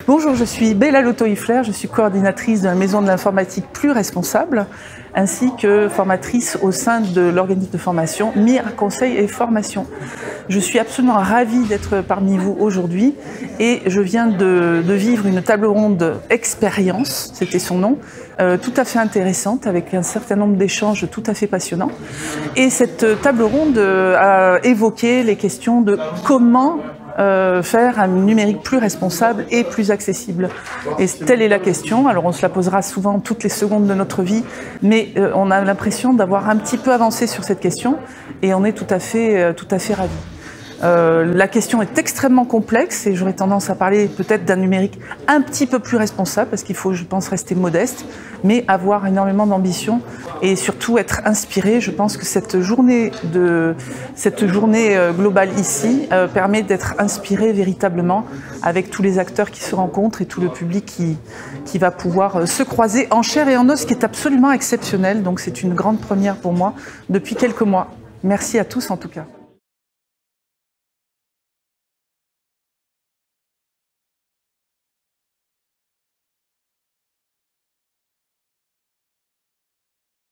Bonjour, je suis Bella Loto-Ifler, je suis coordinatrice de la Maison de l'informatique plus responsable, ainsi que formatrice au sein de l'organisme de formation MIR Conseil et Formation. Je suis absolument ravie d'être parmi vous aujourd'hui et je viens de vivre une table ronde expérience, c'était son nom, tout à fait intéressante avec un certain nombre d'échanges tout à fait passionnants. Et cette table ronde a évoqué les questions de comment faire un numérique plus responsable et plus accessible. Et telle est la question. Alors on se la posera souvent toutes les secondes de notre vie, mais on a l'impression d'avoir un petit peu avancé sur cette question et on est tout à fait ravis. La question est extrêmement complexe et j'aurais tendance à parler peut-être d'un numérique un petit peu plus responsable parce qu'il faut, je pense, rester modeste, mais avoir énormément d'ambition et surtout être inspiré. Je pense que cette journée globale ici permet d'être inspiré véritablement avec tous les acteurs qui se rencontrent et tout le public qui va pouvoir se croiser en chair et en os, ce qui est absolument exceptionnel. Donc c'est une grande première pour moi depuis quelques mois. Merci à tous en tout cas.